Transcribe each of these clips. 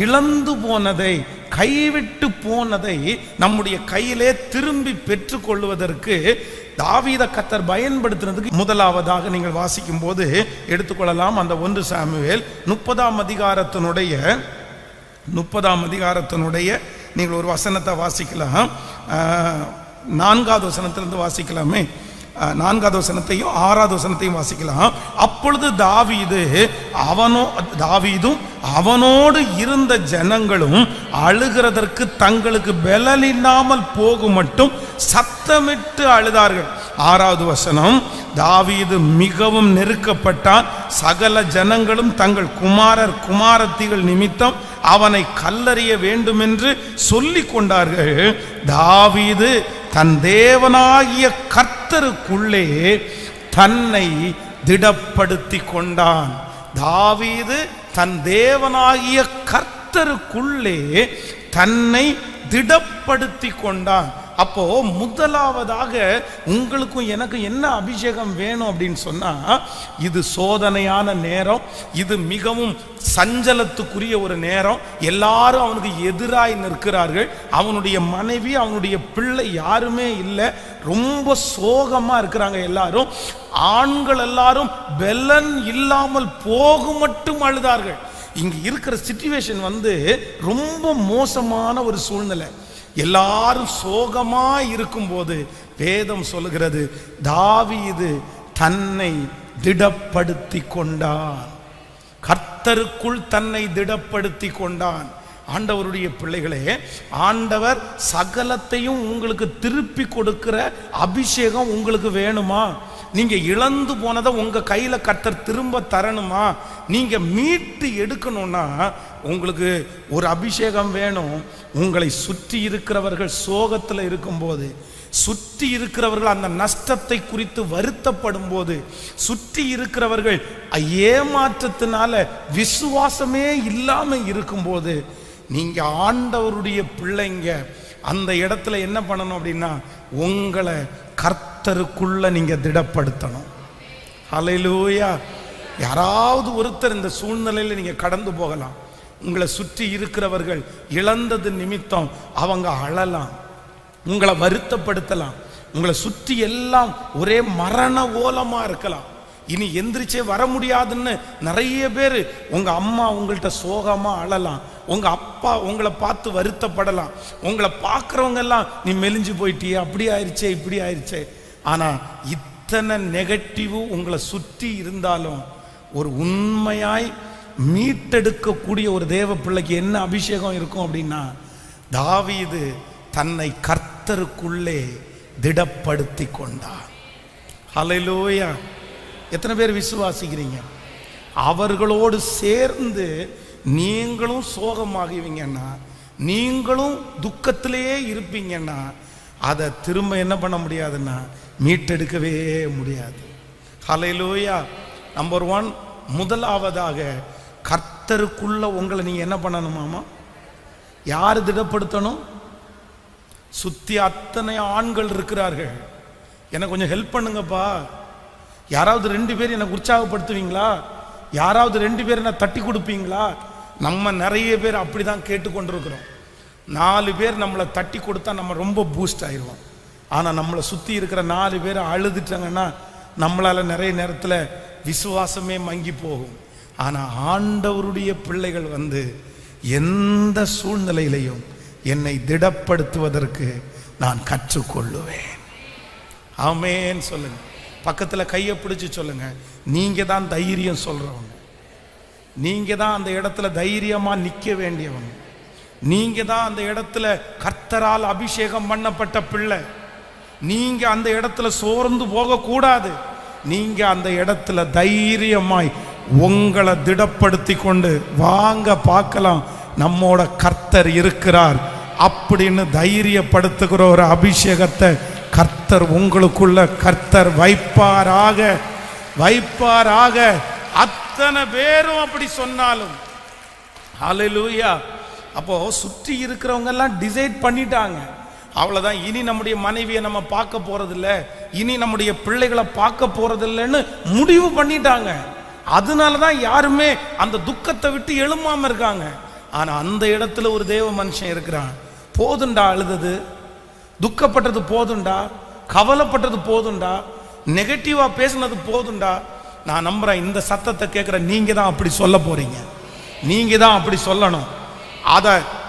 இழந்து போனதை, கைவிட்டு போனதை நம்முடைய கையிலே திரும்பி பெற்றுக் கொள்வதற்கு தாவீதை கர்த்தர் பயன்படுத்தினதுக்கு முதலாவதாக நீங்கள் வாசிக்கும் போது எடுத்துக்கொள்ளலாம். அந்த 1 சாமுவேல் 30ஆம் அதிகாரத்தினுடைய நீங்கள் ஒரு வசனத்தை வாசிக்கலாம். 4வது வசனத்திலிருந்து வாசிக்கலாமே. 4வது வசனத்தையும் 6வது வசனத்தையும் வாசிக்கலாம். அப்பொழுது தாவீதும் அவனோடு இருந்த ஜனங்களும் அழுகிறதற்கு தங்களுக்கு பலனில்லாமல் போகும் மட்டும் சத்தமிட்டு அழுதார்கள். 6வது வசனம், தாவீது மிகவும் நெருக்கப்பட்டான். சகல ஜனங்களும் தங்கள் குமாரர் குமாரத்திகள் நிமித்தம் அவனை கல்லறிய வேண்டும் என்று சொல்லிக் கொண்டார்கள். தாவீது தன் தேவனாகிய கர்த்தருக்குள்ளே தன்னை திடப்படுத்தி கொண்டான். தாவீது தன் தேவனாகிய கர்த்தருக்குள்ளே தன்னை திடப்படுத்தி கொண்டான். அப்போ முதலாவதாக உங்களுக்கும் எனக்கு என்ன அபிஷேகம் வேணும் அப்படின்னு சொன்னா, இது சோதனையான நேரம், இது மிகவும் சஞ்சலத்துக்குரிய ஒரு நேரம். எல்லாரும் அவனுக்கு எதிராய் நிற்கிறார்கள். அவனுடைய மனைவி, அவனுடைய பிள்ளை யாருமே இல்லை. ரொம்ப சோகமா இருக்கிறாங்க எல்லாரும். ஆண்கள் எல்லாரும் பெலன் இல்லாமல் போகும் மட்டும் அழுதார்கள். இங்க இருக்கிற சிச்சுவேஷன் ரொம்ப மோசமான ஒரு சூழ்நிலை. எல்லாரும் சோகமா இருக்கும்போது வேதம் சொல்லுகிறது, தாவீது தன்னை திடப்படுத்தி கொண்டான். கர்த்தருக்குள் தன்னை திடப்படுத்தி கொண்டான். ஆண்டவருடைய பிள்ளைகளே, ஆண்டவர் சகலத்தையும் உங்களுக்கு திருப்பி கொடுக்கிற அபிஷேகம் உங்களுக்கு வேணுமா? நீங்க இழந்து போனதை உங்க கையில கர்த்தர் திரும்ப தரணுமா? நீங்க மீட்டு எடுக்கணும்னா உங்களுக்கு ஒரு அபிஷேகம் வேணும். உங்களை சுற்றி இருக்கிறவர்கள் சோகத்தில் இருக்கும்போது, சுற்றி இருக்கிறவர்கள் அந்த நஷ்டத்தை குறித்து வருத்தப்படும் போது, சுற்றி இருக்கிறவர்கள் ஏமாற்றத்தினால விசுவாசமே இல்லாம இருக்கும்போது, நீங்க ஆண்டவருடைய பிள்ளைங்க அந்த இடத்துல என்ன பண்ணணும் அப்படின்னா, உங்களை கர்த்தருக்குள்ள நீங்க திடப்படுத்தணும். ஹல்லேலூயா. யாராவது ஒருத்தர் இந்த சூழ்நிலையில் நீங்க கடந்து போகலாம். உங்களை சுற்றி இருக்கிறவர்கள் இழந்தது நிமித்தம் அவங்க அழலாம், உங்களை வருத்தப்படுத்தலாம். உங்களை சுற்றி எல்லாம் ஒரே மரண ஓலமா இருக்கலாம். இனி எந்திரிச்சே வர முடியாதுன்னு நிறைய பேர், உங்க அம்மா உங்கள்கிட்ட சோகமா அழலாம், உங்க அப்பா உங்களை பார்த்து வருத்தப்படலாம், உங்களை பார்க்குறவங்க எல்லாம் நீ மெலிஞ்சு போயிட்டியே, அப்படி ஆயிடுச்சே இப்படி ஆயிடுச்சே. ஆனா இத்தனை நெகட்டிவ் உங்களை சுற்றி இருந்தாலும் ஒரு உண்மையாய் மீட்டெடுக்கக்கூடிய ஒரு தேவ பிள்ளைக்கு என்ன அபிஷேகம் இருக்கும் அப்படின்னா, தாவீது தன்னை கர்த்தருக்குள்ளே திடப்படுத்தி கொண்டார். ஹல்லேலூயா. எத்தனை பேர் விசுவாசிக்கிறீங்க? அவர்களோடு சேர்ந்து நீங்களும் சோகமாகுவீங்கன்னா, நீங்களும் துக்கத்திலேயே இருப்பீங்கன்னா, அதை திரும்ப என்ன பண்ண முடியாதுன்னா மீட்டெடுக்கவே முடியாது. ஹல்லேலூயா. நம்பர் 1, முதலாவதாக கர்த்தருக்குள்ள உங்களை நீங்க என்ன பண்ணணுமாமா? யாரு திடப்படுத்தணும்? சுத்தி அத்தனை ஆண்கள் இருக்கிறார்கள். எனக்கு கொஞ்சம் ஹெல்ப் பண்ணுங்கப்பா. யாராவது 2 பேர் எனக்கு உற்சாகப்படுத்துவீங்களா? யாராவது 2 பேர் என்ன தட்டி கொடுப்பீங்களா? நம்ம நிறைய பேர் அப்படிதான் கேட்டுக்கொண்டிருக்கிறோம். 4 பேர் நம்மளை தட்டி கொடுத்தா நம்ம ரொம்ப பூஸ்ட் ஆயிடுவோம். ஆனால் நம்மளை சுற்றி இருக்கிற 4 பேர் அழுதுட்டாங்கன்னா நம்மளால் நிறைய நேரத்தில் விசுவாசமே மங்கி போகும். ஆனால் ஆண்டவருடைய பிள்ளைகள் எந்த சூழ்நிலையிலையும் என்னை திடப்படுத்துவதற்கு நான் கற்றுக்கொள்ளுவேன். ஆமென் சொல்லுங்க. பக்கத்தில் கையை பிடிச்சி சொல்லுங்க, நீங்க தான் தைரியம் சொல்றவங்க, நீங்க தான் அந்த இடத்துல தைரியமா நிற்க வேண்டியவங்க, நீங்க தான் அந்த இடத்துல கர்த்தரால் அபிஷேகம் பண்ணப்பட்ட பிள்ளை. நீங்க அந்த இடத்துல சோர்ந்து போக கூடாது. நீங்க அந்த இடத்துல தைரியமாய் உங்களை திடப்படுத்தி கொண்டு வாங்க பார்க்கலாம், நம்மோட கர்த்தர் இருக்கிறார் அப்படின்னு தைரியப்படுத்துகிற ஒரு அபிஷேகத்தை கர்த்தர் உங்களுக்குள்ள கர்த்தர் வைப்பாராக. அத்தனை பேரும் அப்படி சொன்னாலும் ஹல்லேலூயா. அப்போ சுற்றி இருக்கிறவங்க எல்லாம் டிசைட் பண்ணிட்டாங்க, அவ்வளவுதான், இனி நம்முடைய மனைவியை நம்ம பார்க்க போறதில்ல, இனி நம்முடைய பிள்ளைகளை பார்க்க போறதில்லைன்னு முடிவு பண்ணிட்டாங்க. அதனாலதான் யாருமே அந்த துக்கத்தை விட்டு எழும்பாம இருக்காங்க. ஆனா அந்த இடத்துல ஒரு தேவ மனுஷன் இருக்கிறான். போதுண்டா அழுதது, துக்கப்பட்டது போதுண்டா, கவலைப்பட்டது போதுண்டா, நெகட்டிவா பேசினது போதுண்டா. நான் நம்புறேன் இந்த சத்தத்தை கேட்கிற நீங்க தான் அப்படி சொல்ல போறீங்க. நீங்க தான் அப்படி சொல்லணும்.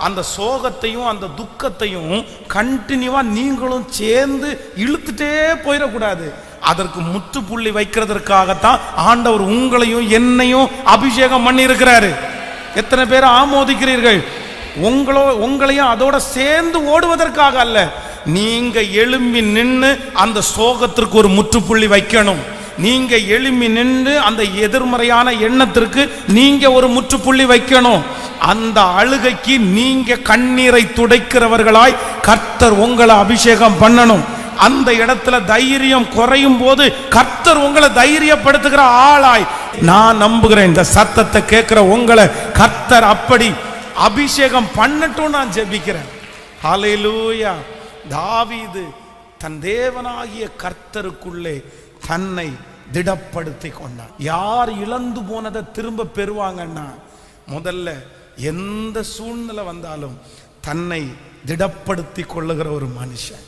அந்த சோகத்தையும் அந்த துக்கத்தையும் கண்டினியூவா நீங்களும் சேர்ந்து இழுத்துட்டே போயிடக்கூடாது. அதற்கு முற்றுப்புள்ளி வைக்கிறதற்காகத்தான் ஆண்டவர் உங்களையும் என்னையும் அபிஷேகம் பண்ணி இருக்கிறாரு. எத்தனை பேர் ஆமோதிக்கிறீர்கள்? உங்களையும் அதோட சேர்ந்து ஓடுவதற்காக அல்ல. நீங்க எழும்பி நின்று அந்த சோகத்திற்கு ஒரு முற்றுப்புள்ளி வைக்கணும். நீங்க எழும்பி நின்று அந்த எதிர்மறையான எண்ணத்திற்கு நீங்க ஒரு முற்றுப்புள்ளி வைக்கணும். அந்த அழுகைக்கு நீங்க கண்ணீரை துடைக்கிறவர்களாய் கர்த்தர் உங்களை அபிஷேகம் பண்ணணும். அந்த இடத்துல தைரியம் குறையும் போது கர்த்தர் உங்களை தைரியப்படுத்துகிற ஆளாய் நான் நம்புகிறேன். இந்த சத்தத்தை கேட்கிற உங்களை கர்த்தர் அப்படி அபிஷேகம் பண்ணட்டும் நான் ஜெபிக்கிறேன். ஹல்லேலூயா. தாவீது தன் தேவனாகிய கர்த்தருக்குள்ளே தன்னை திடப்படுத்தி கொண்டான். யார் இழந்து போனதை திரும்ப பெறுவாங்கன்னா, முதல்ல எந்த சூழ்நிலை வந்தாலும் தன்னை திடப்படுத்தி கொள்ளுகிற ஒரு மனுஷன்.